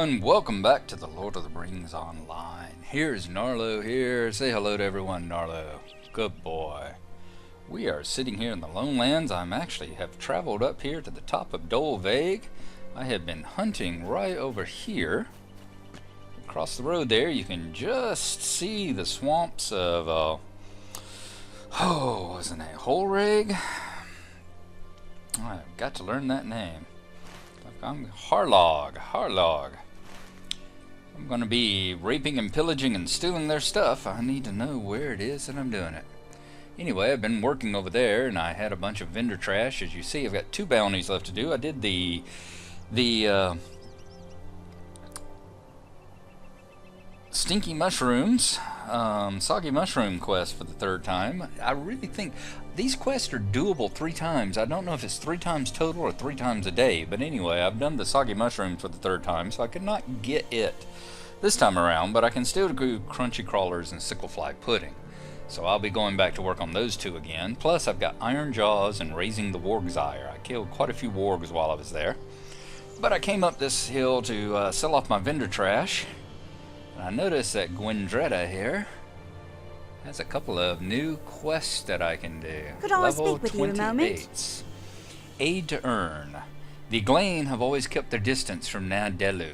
everyone, welcome back to the Lord of the Rings Online. Here's Gnarlo here. Say hello to everyone, Gnarlo. Good boy. We are sitting here in the Lone Lands. I have traveled up here to the top of Dourhand. I have been hunting right over here. Across the road there, you can just see the swamps of, what's the name? Holrig? I've got to learn that name. I'm Harlog. I'm going to be raping and pillaging and stealing their stuff. I need to know where it is that I'm doing it. Anyway, I've been working over there, and I had a bunch of vendor trash. As you see, I've got 2 bounties left to do. I did the stinky mushrooms, soggy mushroom quest for the 3rd time. I really think these quests are doable 3 times. I don't know if it's 3 times total or 3 times a day, but anyway, I've done the soggy mushrooms for the 3rd time, so I could not get it this time around, but I can still do crunchy crawlers and sicklefly pudding. So I'll be going back to work on those 2 again. Plus, I've got iron jaws and raising the warg's ire. I killed quite a few wargs while I was there. But I came up this hill to sell off my vendor trash. I noticed that Gwendretta here has a couple of new quests that I can do. Could I speak with you a moment? Aid to earn. The Eglain have always kept their distance from Gnarlo.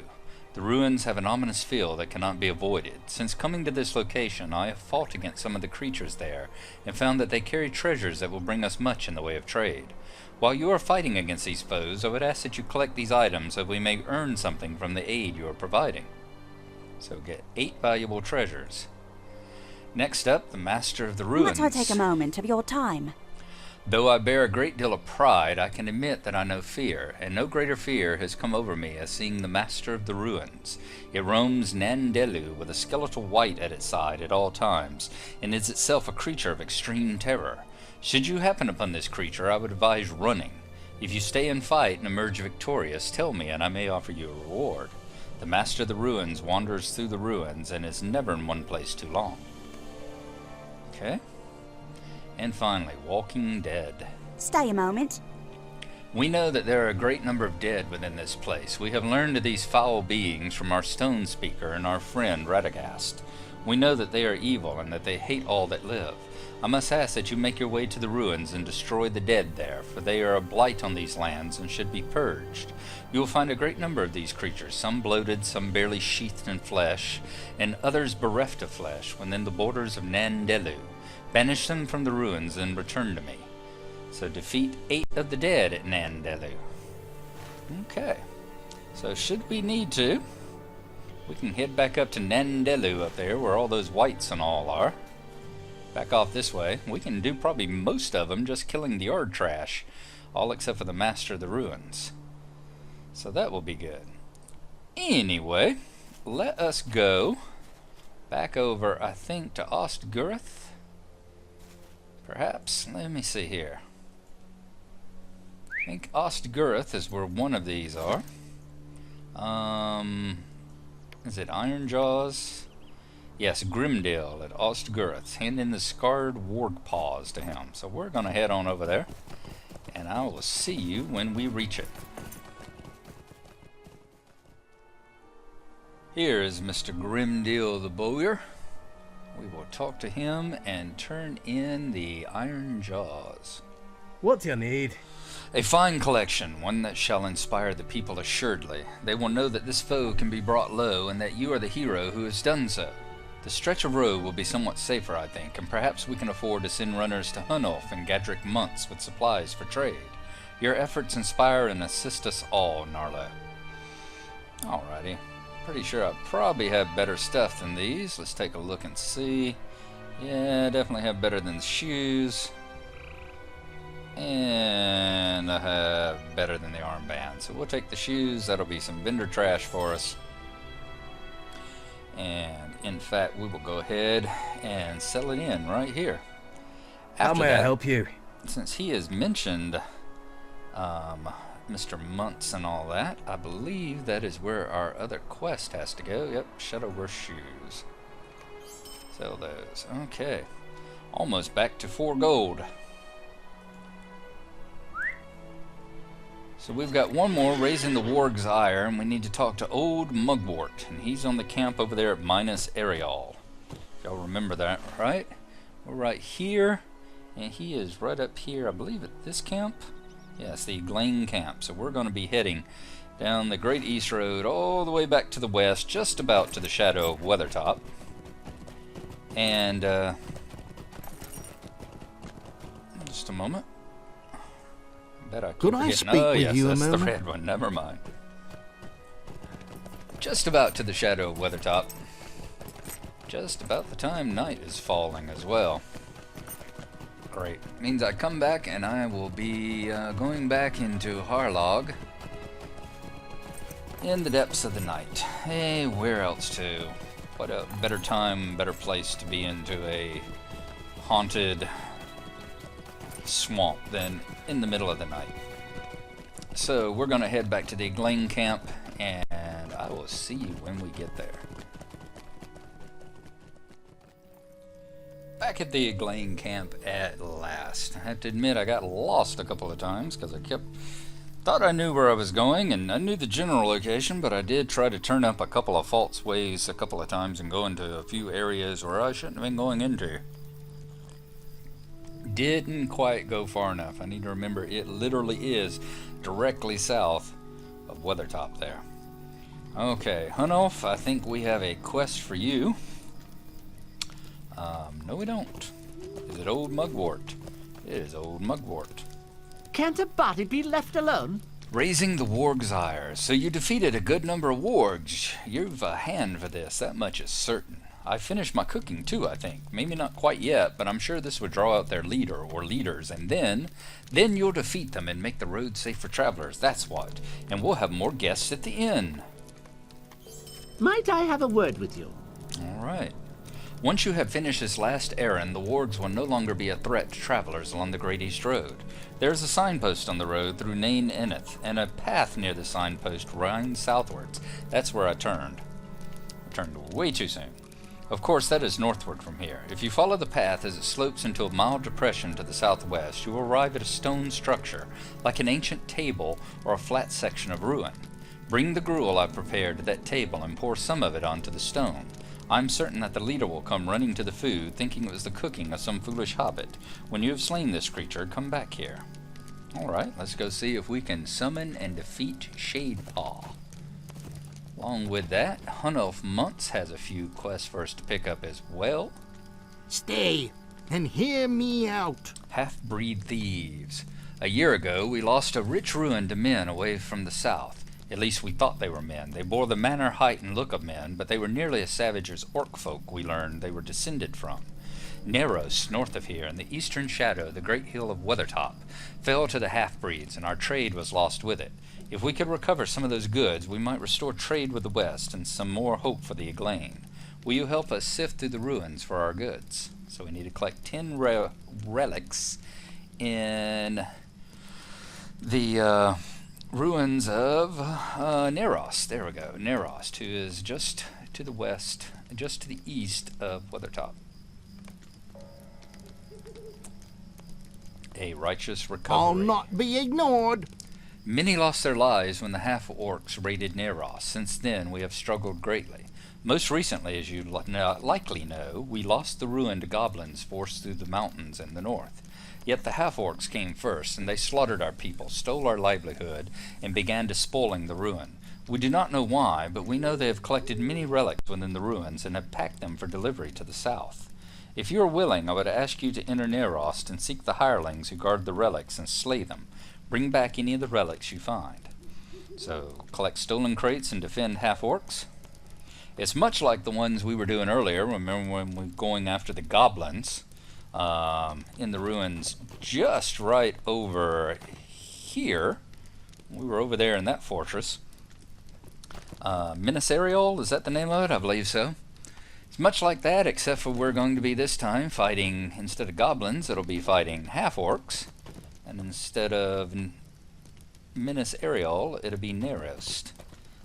The ruins have an ominous feel that cannot be avoided. Since coming to this location, I have fought against some of the creatures there, and found that they carry treasures that will bring us much in the way of trade. While you are fighting against these foes, I would ask that you collect these items so we may earn something from the aid you are providing. So get 8 valuable treasures. Next up, the Master of the Ruins. Might I take a moment of your time? Though I bear a great deal of pride, I can admit that I know fear, and no greater fear has come over me as seeing the Master of the Ruins. It roams Gnarlo with a skeletal wight at its side at all times, and is itself a creature of extreme terror. Should you happen upon this creature, I would advise running. If you stay and fight and emerge victorious, tell me, and I may offer you a reward. The Master of the Ruins wanders through the ruins and is never in one place too long. Okay. And finally, Walking Dead. Stay a moment. We know that there are a great number of dead within this place. We have learned of these foul beings from our stone speaker and our friend Radagast. We know that they are evil and that they hate all that live. I must ask that you make your way to the ruins and destroy the dead there, for they are a blight on these lands and should be purged. You will find a great number of these creatures, some bloated, some barely sheathed in flesh, and others bereft of flesh, within the borders of Gnarlo. Banish them from the ruins and return to me. So defeat 8 of the dead at Gnarlo. Okay. So should we need to, we can head back up to Gnarlo up there, where all those wights and all are. Back off this way. We can do probably most of them just killing the yard trash, all except for the Master of the Ruins. So that will be good. Anyway, let us go back over, I think, to Ostgurth. Perhaps. Let me see here. I think Ostgurth is where one of these are. Is it Iron Jaws? Yes, Grimdale at Ostgurth. Hand in the scarred warg paws to him. So we're going to head on over there, and I will see you when we reach it. Here is Mr. Grimdale the Bowyer. We will talk to him and turn in the Iron Jaws. What do you need? A fine collection, one that shall inspire the people assuredly. They will know that this foe can be brought low, and that you are the hero who has done so. The stretch of road will be somewhat safer, I think, and perhaps we can afford to send runners to Hunulf and Gadrick months with supplies for trade. Your efforts inspire and assist us all, Gnarlo. Alrighty. Pretty sure I probably have better stuff than these. Let's take a look and see. Yeah, definitely have better than the shoes. And I have better than the armband. So we'll take the shoes. That'll be some vendor trash for us. And in fact, we will go ahead and sell it in right here. How may I help you? Since he has mentioned Mr. Muntz and all that, I believe that is where our other quest has to go. Yep, Shadowverse shoes. Sell those. Okay. Almost back to 4 gold. So we've got one more, raising the Warg's ire, and we need to talk to old Mugwort, and he's on the camp over there at Minas Areal. Y'all remember that, right? We're right here, and he is right up here, I believe, at this camp. Yes, the Eglain camp. So we're going to be heading down the Great East Road all the way back to the west, just about to the shadow of Weathertop. And, just a moment. Could I speak with you a moment? That's the red one. Never mind. Just about to the shadow of Weathertop. Just about the time night is falling as well. Great. Means I come back and I will be going back into Harlog in the depths of the night. Hey, where else to? What a better time, better place to be into a haunted swamp than in the middle of the night. So we're going to head back to the Eglain camp, and I will see you when we get there. Back at the Eglain camp at last. I have to admit I got lost a couple of times because I thought I knew where I was going, and I knew the general location, but I did try to turn up a couple of false ways a couple of times and go into a few areas where I shouldn't have been going into. Didn't quite go far enough. I need to remember it literally is directly south of Weathertop there. Okay, Hunolf, I think we have a quest for you. No we don't. Is it old Mugwort? It is old Mugwort. Can't a body be left alone? Raising the Warg's ire. So you defeated a good number of Wargs. You've a hand for this, that much is certain. I finished my cooking too, I think. Maybe not quite yet, but I'm sure this would draw out their leader or leaders, and then you'll defeat them and make the road safe for travelers, that's what. And we'll have more guests at the inn. Might I have a word with you? All right. Once you have finished this last errand, the Wargs will no longer be a threat to travelers along the Great East Road. There is a signpost on the road through Nain Eneth, and a path near the signpost runs southwards. That's where I turned. I turned way too soon. Of course, that is northward from here. If you follow the path as it slopes into a mild depression to the southwest, you will arrive at a stone structure, like an ancient table or a flat section of ruin. Bring the gruel I prepared to that table and pour some of it onto the stone. I'm certain that the leader will come running to the food, thinking it was the cooking of some foolish hobbit. When you have slain this creature, come back here. Alright, let's go see if we can summon and defeat Shade-paw. Along with that, Hunolf Muntz has a few quests for us to pick up as well. Stay and hear me out. Half-breed thieves. A year ago, we lost a rich ruin to men away from the south. At least we thought they were men. They bore the manner, height, and look of men, but they were nearly as savage as orc folk we learned they were descended from. Nerost, north of here, in the eastern shadow, the great hill of Weathertop, fell to the half-breeds, and our trade was lost with it. If we could recover some of those goods, we might restore trade with the west and some more hope for the Eglain. Will you help us sift through the ruins for our goods? So we need to collect 10 relics in the ruins of Nerost. There we go. Nerost, who is just to the west, just to the east of Weathertop. A righteous recovery. I'll not be ignored. Many lost their lives when the half-orcs raided Nerost. Since then, we have struggled greatly. Most recently, as you likely know, we lost the ruined goblins forced through the mountains in the north. Yet the half-orcs came first, and they slaughtered our people, stole our livelihood, and began despoiling the ruin. We do not know why, but we know they have collected many relics within the ruins and have packed them for delivery to the south. If you are willing, I would ask you to enter Nerost and seek the hirelings who guard the relics and slay them. Bring back any of the relics you find. So, collect stolen crates and defend half-orcs. It's much like the ones we were doing earlier. Remember when we were going after the goblins in the ruins just right over here. We were over there in that fortress. Minas Areal, is that the name of it? I believe so. It's much like that, except for we're going to be this time fighting, instead of goblins, it'll be fighting half-orcs. And instead of Minas Areal, it'll be Nerost.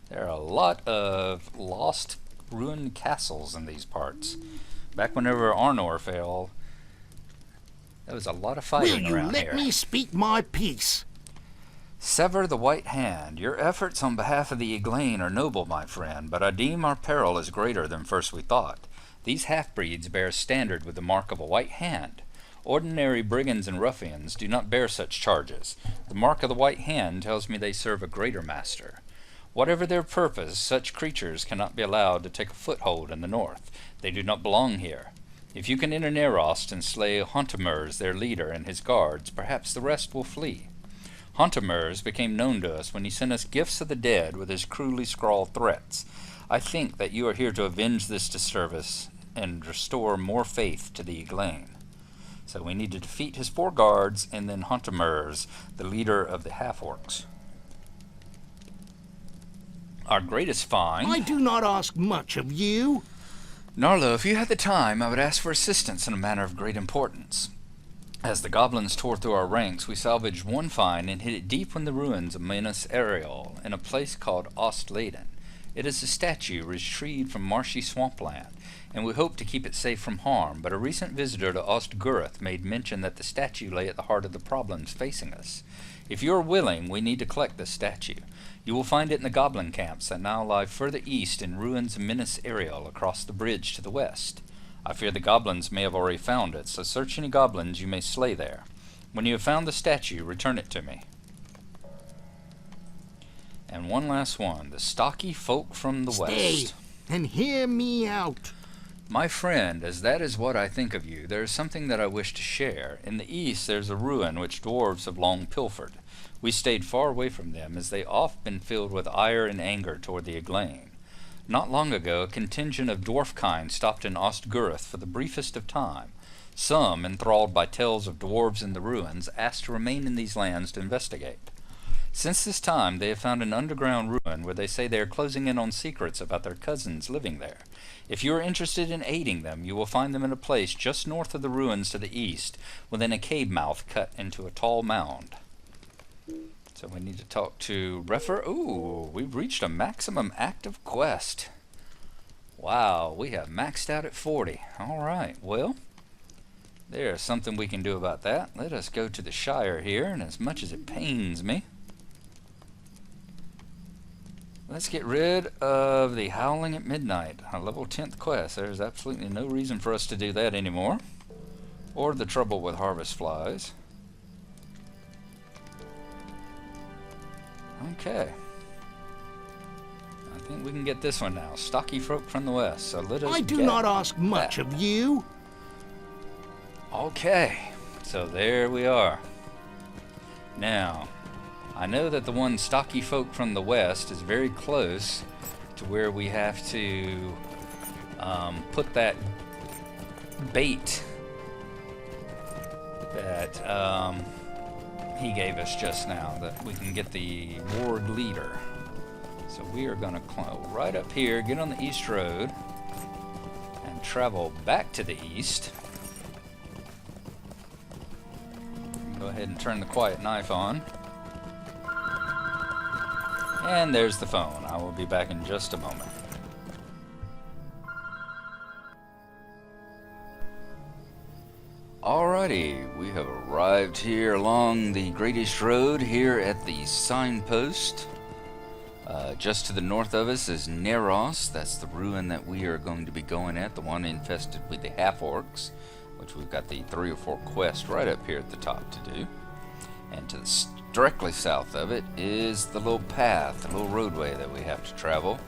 There are a lot of lost, ruined castles in these parts. Back whenever Arnor fell, there was a lot of fighting around here. Will you let me speak my piece? Sever the White Hand. Your efforts on behalf of the Eglain are noble, my friend, but I deem our peril is greater than first we thought. These half-breeds bear a standard with the mark of a white hand. Ordinary brigands and ruffians do not bear such charges. The mark of the white hand tells me they serve a greater master. Whatever their purpose, such creatures cannot be allowed to take a foothold in the north. They do not belong here. If you can enter Nerost and slay Hontamers, their leader, and his guards, perhaps the rest will flee. Hontamers became known to us when he sent us gifts of the dead with his cruelly scrawled threats. I think that you are here to avenge this disservice and restore more faith to the Eglain. So we need to defeat his 4 guards and then Hontamers, the leader of the half-orcs. Our greatest find... I do not ask much of you. Gnarlo, if you had the time, I would ask for assistance in a matter of great importance. As the goblins tore through our ranks, we salvaged one find and hid it deep in the ruins of Minas Ariel, in a place called Ostladen. It is a statue retrieved from marshy swampland, and we hope to keep it safe from harm, but a recent visitor to Ostgurath made mention that the statue lay at the heart of the problems facing us. If you are willing, we need to collect this statue. You will find it in the goblin camps that now lie further east in ruins of Minas Ariel across the bridge to the west. I fear the goblins may have already found it, so search any goblins you may slay there. When you have found the statue, return it to me. And one last one, the Stocky folk from the west. Stay and hear me out. My friend, as that is what I think of you, there is something that I wish to share. In the east there is a ruin which dwarves have long pilfered. We stayed far away from them, as they oft been filled with ire and anger toward the Eglain. Not long ago, a contingent of dwarf kind stopped in Ostgurath for the briefest of time. Some, enthralled by tales of dwarves in the ruins, asked to remain in these lands to investigate. Since this time, they have found an underground ruin where they say they are closing in on secrets about their cousins living there. If you are interested in aiding them, you will find them in a place just north of the ruins to the east, within a cave mouth cut into a tall mound. So we need to talk to Refer. Ooh, we've reached a maximum active quest. Wow, we have maxed out at 40. Alright, well, there's something we can do about that. Let us go to the Shire here, and as much as it pains me, let's get rid of the Howling at Midnight, a level 10th quest. There's absolutely no reason for us to do that anymore. Or the trouble with harvest flies. Okay. I think we can get this one now. Stocky folk from the west. So let us I do not ask much of you. Okay. So there we are. Now, I know that the one Stocky folk from the west is very close to where we have to put that bait that he gave us just now, that we can get the Warg leader. So we are going to climb right up here, get on the east road, and travel back to the east. Go ahead and turn the quiet knife on. And there's the phone. I will be back in just a moment. Alrighty, we have arrived here along the Great East Road here at the signpost. Just to the north of us is Nerost. That's the ruin that we are going to be going at, the one infested with the half-orcs, which we've got the 3 or 4 quests right up here at the top to do. And to the directly south of it is the little path, the little roadway that we have to travel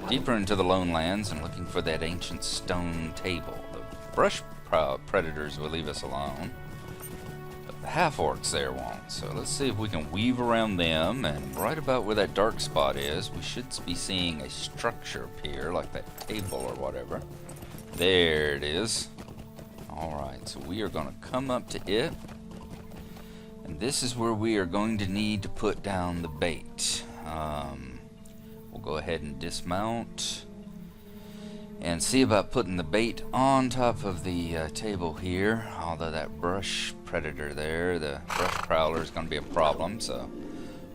deeper into the lone lands and looking for that ancient stone table. The brush predators will leave us alone, but the half-orcs there won't. So let's see if we can weave around them, and right about where that dark spot is, we should be seeing a structure appear, like that table or whatever. There it is. Alright, so we are going to come up to it, and this is where we are going to need to put down the bait. We'll go ahead and dismount and see about putting the bait on top of the table here. Although that brush predator there, the brush prowler, is going to be a problem, so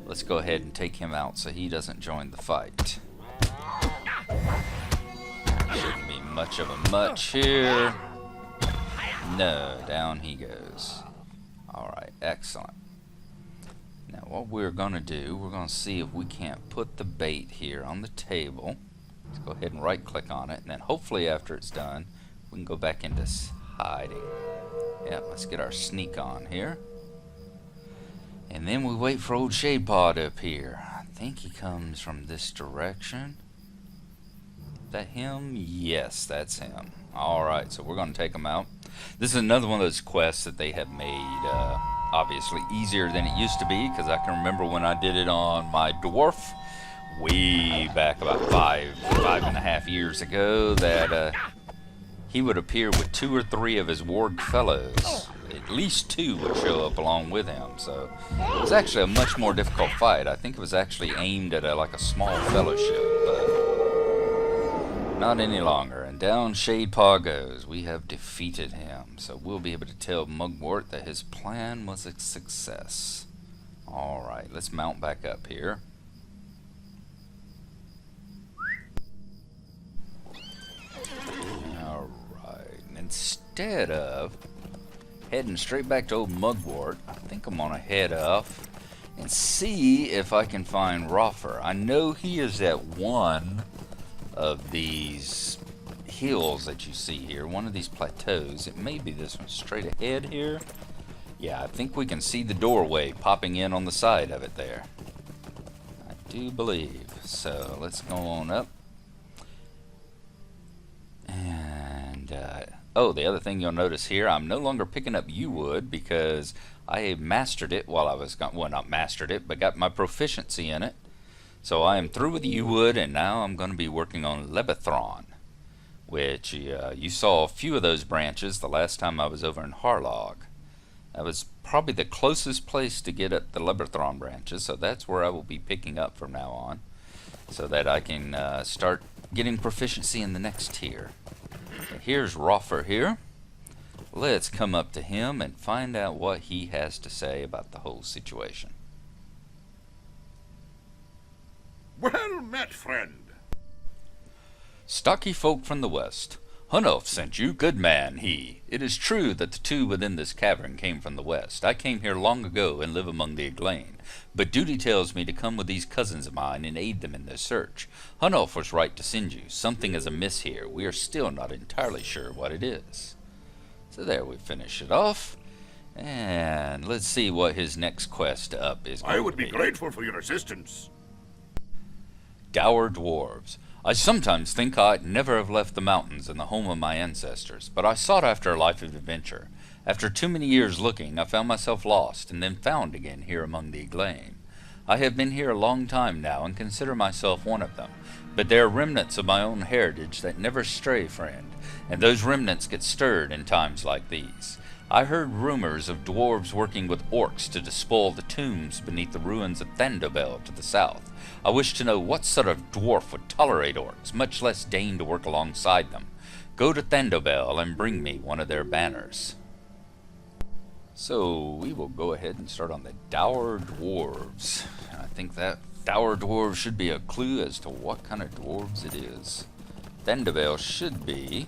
let's go ahead and take him out so he doesn't join the fight. Shouldn't be much of a much here. No, down he goes. Alright, excellent. Now what we're going to do, we're going to see if we can't put the bait here on the table. Let's go ahead and right click on it, and then hopefully after it's done we can go back into hiding. Yeah, let's get our sneak on here. And then we wait for old Shade-paw to appear. I think he comes from this direction. Is that him? Yes, that's him. Alright, so we're going to take him out. This is another one of those quests that they have made obviously easier than it used to be, because I can remember when I did it on my Dwarf way back about five and a half years ago, that he would appear with 2 or 3 of his Warg fellows. At least 2 would show up along with him, so it was actually a much more difficult fight. I think it was actually aimed at like a small fellowship, but not any longer. And down Shade-paw goes. We have defeated him, so we'll be able to tell Mugwort that his plan was a success. Alright, let's mount back up here. Alright, instead of heading straight back to old Mugwort, I think I'm gonna head up and see if I can find Roffer. I know he is at one of these hills that you see here, one of these plateaus. It may be this one straight ahead here. Yeah, I think we can see the doorway popping in on the side of it there. I do believe. So let's go on up. And oh, the other thing you'll notice here, I'm no longer picking up yew wood because I mastered it while I was gone. Well, not mastered it, but got my proficiency in it. So I am through with yew wood, and now I'm going to be working on Lebethron, which you saw a few of those branches the last time I was over in Harlog. That was probably the closest place to get at the Lebethron branches, so that's where I will be picking up from now on, so that I can start getting proficiency in the next tier. Here's Roffer here. Let's come up to him and find out what he has to say about the whole situation. Well met, friend. Stocky folk from the west. Hunulf sent you, good man, he. It is true that the 2 within this cavern came from the west. I came here long ago and live among the Eglain, but duty tells me to come with these cousins of mine and aid them in their search. Hunulf was right to send you. Something is amiss here. We are still not entirely sure what it is. So there, we finish it off. And let's see what his next quest up is going I would to be grateful for your assistance. Dour Dwarves. I sometimes think I'd never have left the mountains and the home of my ancestors, but I sought after a life of adventure. After too many years looking, I found myself lost, and then found again here among the Eglain. I have been here a long time now, and consider myself one of them, but there are remnants of my own heritage that never stray, friend, and those remnants get stirred in times like these. I heard rumors of dwarves working with orcs to despoil the tombs beneath the ruins of Thandobel to the south. I wish to know what sort of dwarf would tolerate orcs, much less deign to work alongside them. Go to Thandobel and bring me one of their banners. So we will go ahead and start on the Dour Dwarves. I think that Dour Dwarves should be a clue as to what kind of dwarves it is. Thandobel should be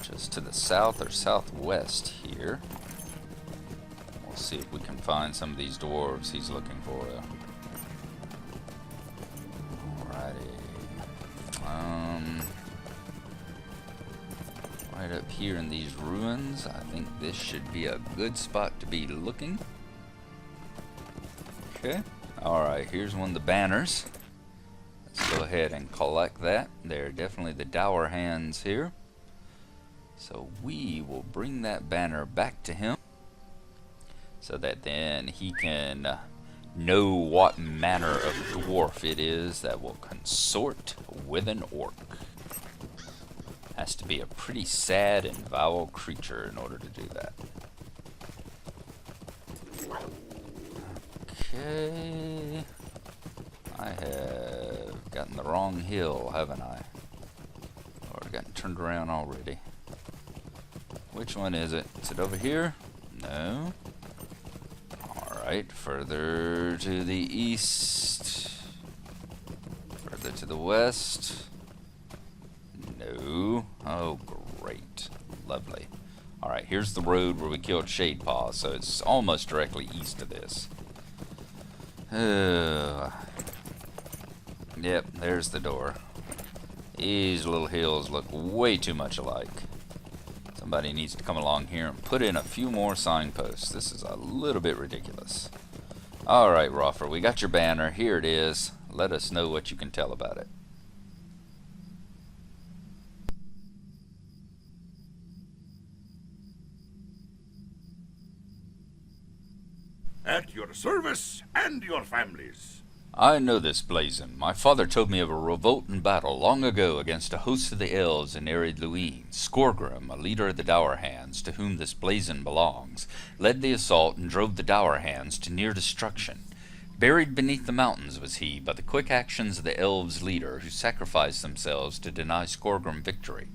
just to the south or southwest here. We'll see if we can find some of these dwarves he's looking for. Alrighty. Right up here in these ruins, I think this should be a good spot to be looking. Okay. Alright, here's one of the banners. Let's go ahead and collect that. They're definitely the Dour-hands here. So we will bring that banner back to him, so that then he can know what manner of dwarf it is that will consort with an orc. Has to be a pretty sad and vile creature in order to do that. Okay. I have gotten the wrong hill, haven't I? Or gotten turned around already. Which one is it? Is it over here? No. Alright, further to the east. Further to the west. No. Oh, great. Lovely. Alright, here's the road where we killed Shade-paw, so it's almost directly east of this. Yep, there's the door. These little hills look way too much alike. Somebody needs to come along here and put in a few more signposts. This is a little bit ridiculous. Alright, Roffer, we got your banner. Here it is. Let us know what you can tell about it. At your service and your families. I know this blazon. My father told me of a revolt and battle long ago against a host of the elves in arid Luine. Skorgrim, a leader of the Dour-hands, to whom this blazon belongs, led the assault and drove the Dour-hands to near destruction. Buried beneath the mountains was he by the quick actions of the elves' leader, who sacrificed themselves to deny Skorgrim victory.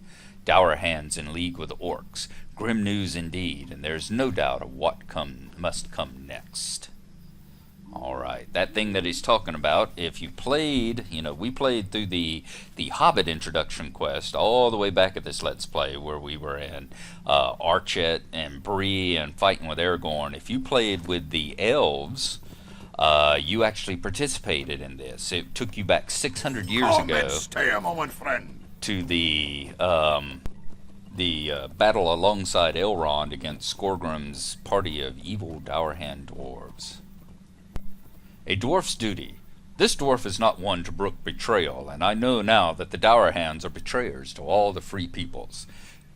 Dour-hands in league with orcs. Grim news indeed, and there's no doubt of what must come next. Alright, that thing that he's talking about, if you played, we played through the Hobbit introduction quest all the way back at this Let's Play where we were in Archet and Bree and fighting with Aragorn. If you played with the elves, you actually participated in this. It took you back 600 years ago. Stay a moment, friend. To the battle alongside Elrond against Skorgrim's party of evil Dour-hand dwarves. A dwarf's duty. This dwarf is not one to brook betrayal, and I know now that the Dour-hands are betrayers to all the free peoples.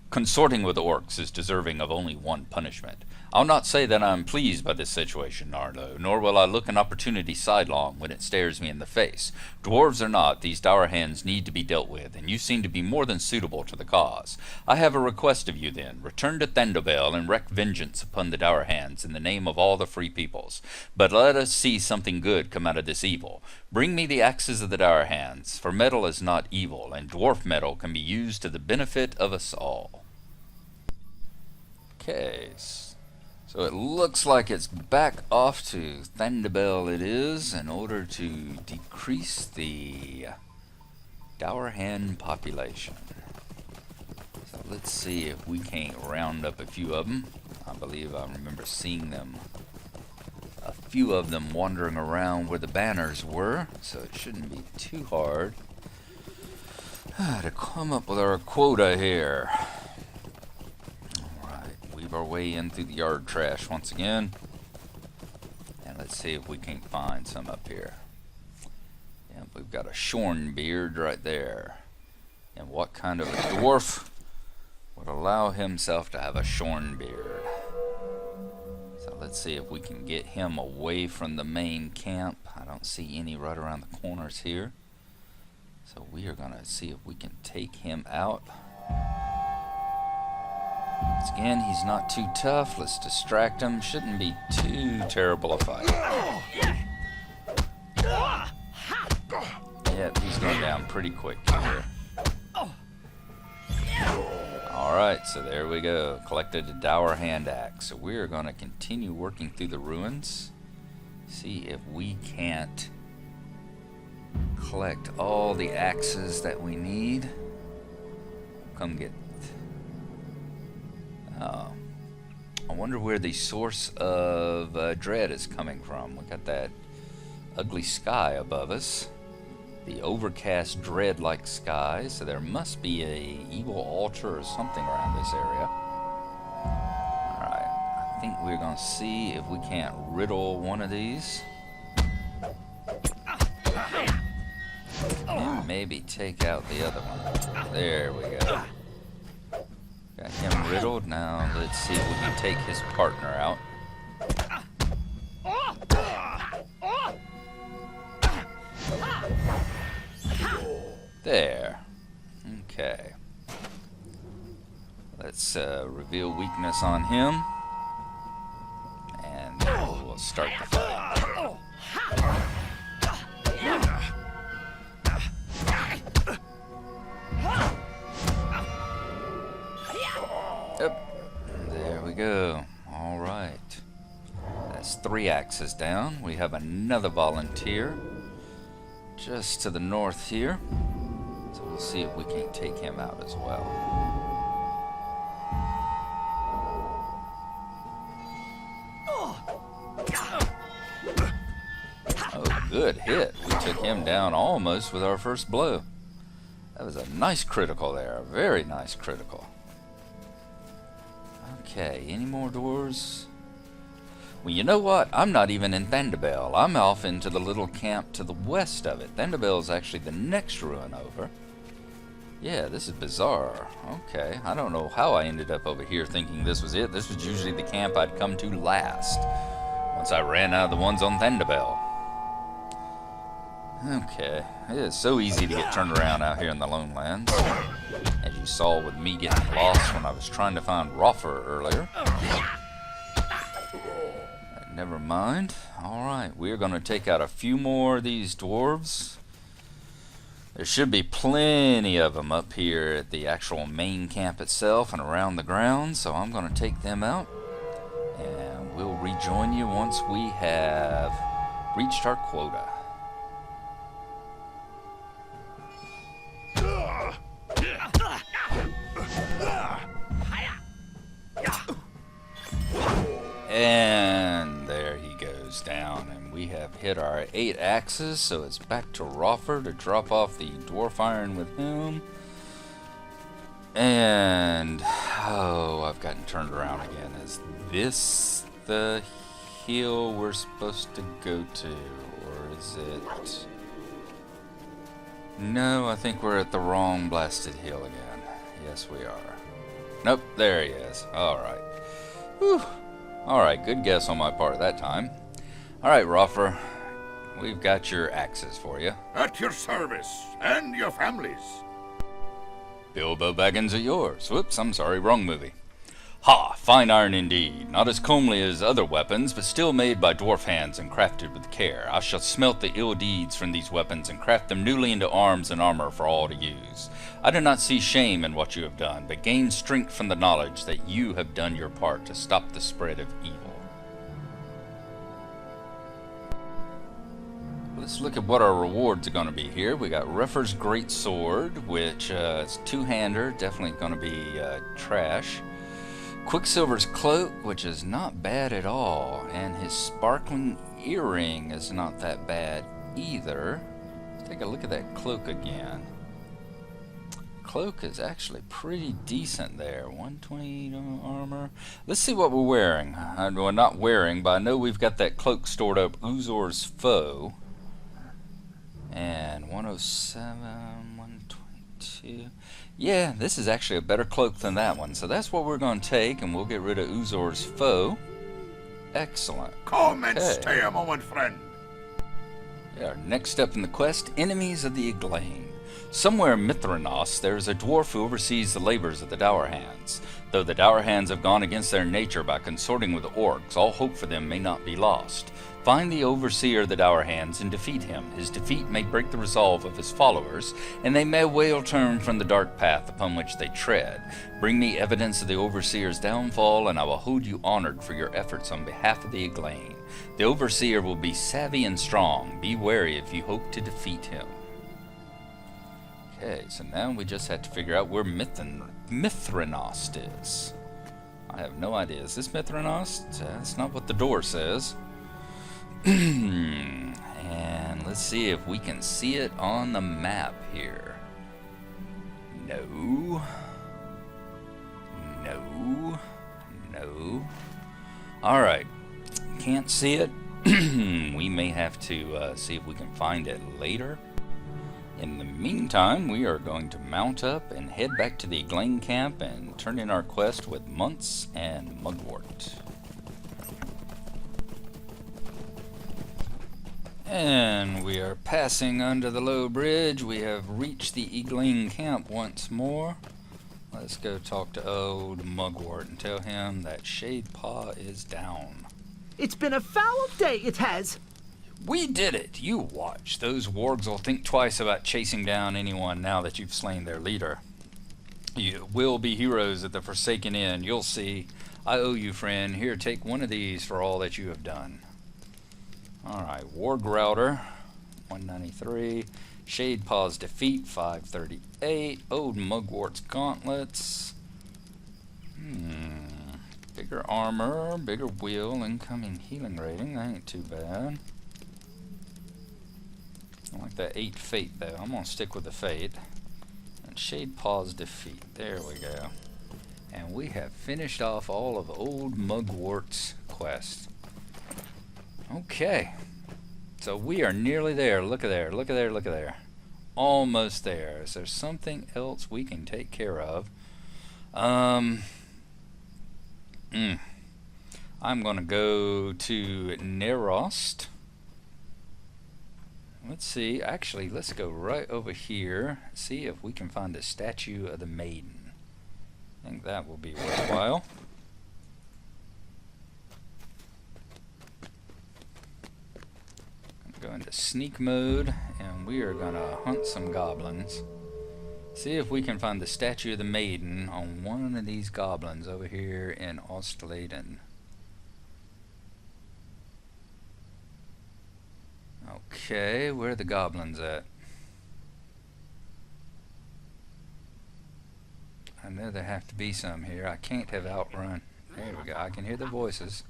Consorting with orcs is deserving of only one punishment. I'll not say that I am pleased by this situation, Gnarlo, nor will I look an opportunity sidelong when it stares me in the face. Dwarves or not, these Dour-hands need to be dealt with, and you seem to be more than suitable to the cause. I have a request of you, then. Return to Thranduil and wreak vengeance upon the Dour-hands in the name of all the free peoples. But let us see something good come out of this evil. Bring me the axes of the Dour-hands, for metal is not evil, and dwarf metal can be used to the benefit of us all. Okay, so it looks like it's back off to Thranduil it is, in order to decrease the Dour-hand population. So let's see if we can't round up a few of them. I believe I remember seeing them, a few of them wandering around where the banners were, so it shouldn't be too hard to come up with our quota here. Our way in through the yard trash once again, and let's see if we can't find some up here. Yeah, we've got a shorn beard right there, and what kind of a dwarf would allow himself to have a shorn beard? So let's see if we can get him away from the main camp. I don't see any right around the corners here, so we are gonna see if we can take him out. Once again, he's not too tough. Let's distract him. Shouldn't be too terrible a fight. Yep, he's going down pretty quick here. Alright, so there we go. Collected a Dour-hand axe. So we're going to continue working through the ruins. See if we can't collect all the axes that we need. Come get... I wonder where the source of dread is coming from. We got that ugly sky above us, the overcast dread-like sky, so there must be a evil altar or something around this area. Alright, I think we're going to see if we can't riddle one of these. And maybe take out the other one. There we go. Got him riddled. Now let's see if we can take his partner out. There. Okay. Let's reveal weakness on him. And we'll start the fight. Yep. There we go. Alright. That's 3 axes down. We have another volunteer just to the north here. So we'll see if we can't take him out as well. good hit. We took him down almost with our first blow. That was a nice critical there. A very nice critical. Okay, any more doors? Well, you know what? I'm not even in Thunderbell. I'm off into the little camp to the west of it. Thunderbell is actually the next ruin over. Yeah, this is bizarre. Okay, I don't know how I ended up over here thinking this was it. This was usually the camp I'd come to last, once I ran out of the ones on Thunderbell. Okay, it is so easy to get turned around out here in the Lone Lands, as you saw with me getting lost when I was trying to find Roffer earlier. Never mind. Alright, we're going to take out a few more of these dwarves. There should be plenty of them up here at the actual main camp itself and around the grounds, so I'm going to take them out. And we'll rejoin you once we have reached our quota. And there he goes down, and we have hit our 8 axes, so it's back to Roffer to drop off the dwarf iron with him. And oh, I've gotten turned around again. Is this the hill we're supposed to go to, or is it? No, I think we're at the wrong blasted hill again. Yes, we are. Nope, there he is. Alright. Whew. Alright, good guess on my part that time. Alright, Roffer. We've got your axes for you. At your service, and your families. Bilbo-baggins are yours. Whoops, I'm sorry, wrong movie. Ha! Fine iron indeed. Not as comely as other weapons, but still made by dwarf hands and crafted with care. I shall smelt the ill deeds from these weapons and craft them newly into arms and armor for all to use. I do not see shame in what you have done, but gain strength from the knowledge that you have done your part to stop the spread of evil. Let's look at what our rewards are going to be here. We got Ruffer's Great Sword, which is two-hander, definitely going to be trash. Quicksilver's Cloak, which is not bad at all, and his Sparkling Earring is not that bad either. Let's take a look at that cloak again. Cloak is actually pretty decent there. 120 armor. Let's see what we're wearing. Well, not wearing, but I know we've got that cloak stored up. Uzor's Foe. And 107, 122. Yeah, this is actually a better cloak than that one. So that's what we're going to take, and we'll get rid of Uzor's Foe. Excellent. Come and stay a moment, friend. Yeah, next up in the quest, Enemies of the Eglain. Somewhere in Mithranos, there is a dwarf who oversees the labors of the Dour-hands. Though the Dour-hands have gone against their nature by consorting with the orcs, all hope for them may not be lost. Find the overseer of the Dour-hands and defeat him. His defeat may break the resolve of his followers, and they may well turn from the dark path upon which they tread. Bring me evidence of the overseer's downfall, and I will hold you honored for your efforts on behalf of the Eglain. The overseer will be savvy and strong. Be wary if you hope to defeat him. Okay, so now we just have to figure out where Mithranost is. I have no idea. Is this Mithranost? That's not what the door says. And let's see if we can see it on the map here. No. No. No. Alright. Can't see it. We may have to see if we can find it later. In the meantime, we are going to mount up and head back to the Eglain camp and turn in our quest with Muntz and Mugwort. And we are passing under the low bridge. We have reached the Eglain camp once more. Let's go talk to old Mugwort and tell him that Shade-paw is down. It's been a foul day, it has. We did it! You watch. Those wargs will think twice about chasing down anyone now that you've slain their leader. You will be heroes at the Forsaken Inn. You'll see. I owe you, friend. Here, take one of these for all that you have done. Alright, Warg Router, 193. Shade-paw's Defeat, 538. Old Mugwort's Gauntlets. Bigger armor, bigger wheel, incoming healing rating. That ain't too bad. I like that 8 fate though. I'm gonna stick with the fate. And Shade-paw's defeat. There we go. And we have finished off all of old Mugwort's quest. Okay. So we are nearly there. Look at there, look at there, look at there. Almost there. Is there something else we can take care of? I'm gonna go to Nerost. Let's see. Actually, let's go right over here. See if we can find the statue of the maiden. I think that will be worthwhile. Go into sneak mode, and we are gonna hunt some goblins. See if we can find the statue of the maiden on one of these goblins over here in Ostladen. Okay, where are the goblins at? I know there have to be some here. I can't have outrun. There we go. I can hear the voices.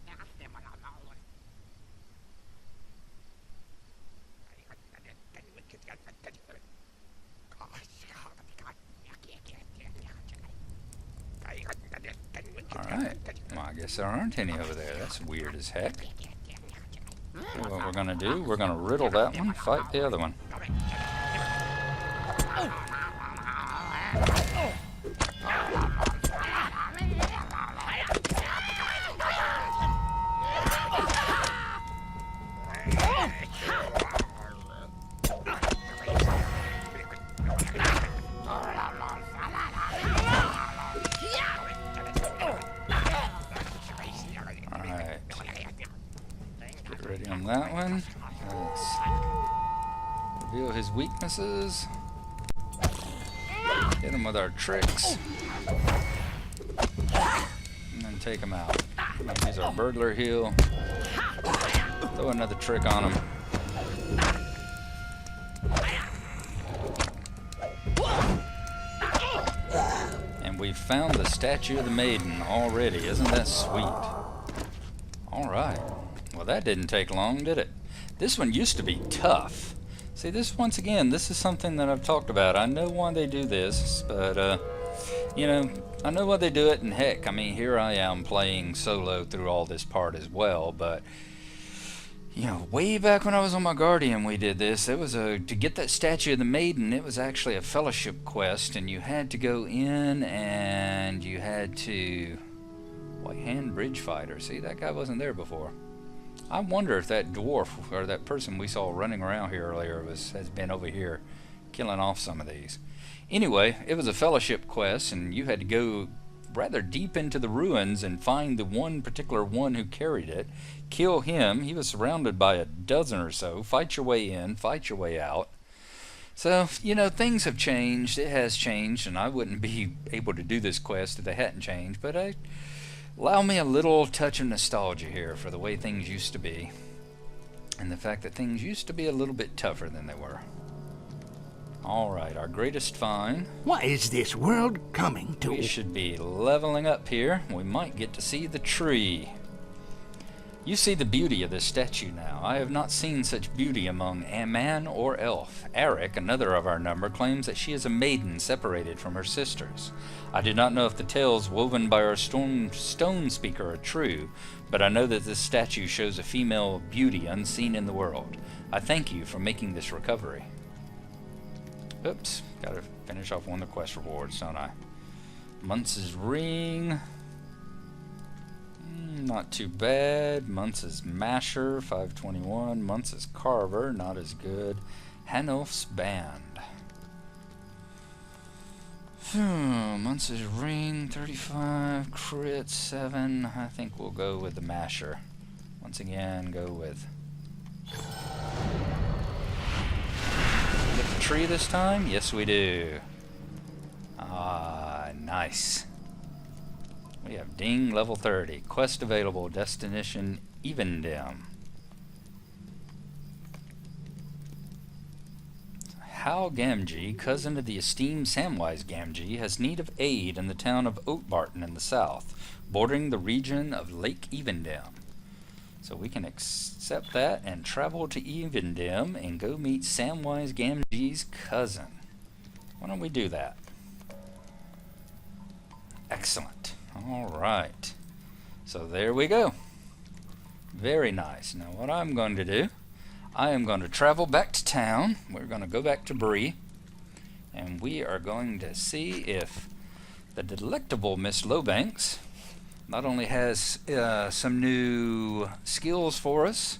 Alright. Well, I guess there aren't any over there. That's weird as heck. So what we're going to do, we're going to riddle that one, fight the other one. On that one, let's reveal his weaknesses, hit him with our tricks, and then take him out. Use our burglar heal, throw another trick on him. And we've found the statue of the maiden already. Isn't that sweet? Alright. Well, that didn't take long, did it? This one used to be tough. See, this, once again, this is something that I've talked about. I know why they do this, but, you know, I know why they do it, and heck, I mean, here I am playing solo through all this part as well, but, you know, way back when I was on my Guardian, we did this. It was to get that statue of the maiden, it was actually a fellowship quest, and you had to go in, and you had to... White Hand Bridge Fighter. See, that guy wasn't there before. I wonder if that dwarf or that person we saw running around here earlier has been over here killing off some of these. Anyway, it was a fellowship quest, and you had to go rather deep into the ruins and find the one particular one who carried it, kill him. He was surrounded by a dozen or so. Fight your way in, fight your way out. So, you know, things have changed. It has changed, and I wouldn't be able to do this quest if they hadn't changed, but allow me a little touch of nostalgia here for the way things used to be, and the fact that things used to be a little bit tougher than they were. Alright, our greatest find. What is this world coming to? We should be leveling up here. We might get to see the tree. You see the beauty of this statue now. I have not seen such beauty among a man or elf. Eric, another of our number, claims that she is a maiden separated from her sisters. I do not know if the tales woven by our stone speaker are true, but I know that this statue shows a female beauty unseen in the world. I thank you for making this recovery. Oops, gotta finish off one of the quest rewards, don't I? Muntz's ring. Not too bad. Muntz's masher, 521. Muntz's carver, not as good. Hanulf's band. Muntz's ring, 35. Crit, 7. I think we'll go with the masher. Once again, go with... Get the tree this time? Yes, we do. Ah, nice. We have Ding, level 30. Quest available. Destination Evendim. Hal Gamgee, cousin of the esteemed Samwise Gamgee, has need of aid in the town of Oatbarton in the south, bordering the region of Lake Evendim. So we can accept that and travel to Evendim and go meet Samwise Gamgee's cousin. Why don't we do that? Excellent. Alright. So there we go. Very nice. Now what I'm going to do, I am going to travel back to town. We're going to go back to Bree. And we are going to see if the delectable Miss Lowbanks not only has some new skills for us,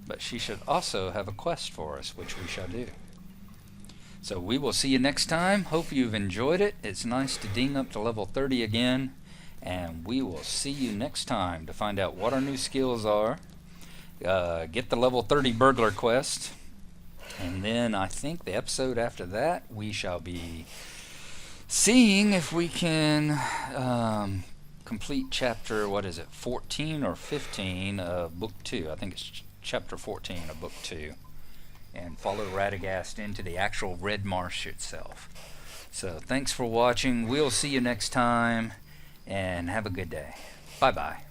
but she should also have a quest for us, which we shall do. So we will see you next time. Hope you've enjoyed it. It's nice to ding up to level 30 again. And we will see you next time to find out what our new skills are. Get the level 30 burglar quest. And then I think the episode after that, we shall be seeing if we can complete chapter, 14 or 15 of book 2. I think it's chapter 14 of book 2. And follow Radagast into the actual Red Marsh itself. So thanks for watching. We'll see you next time. And have a good day. Bye-bye.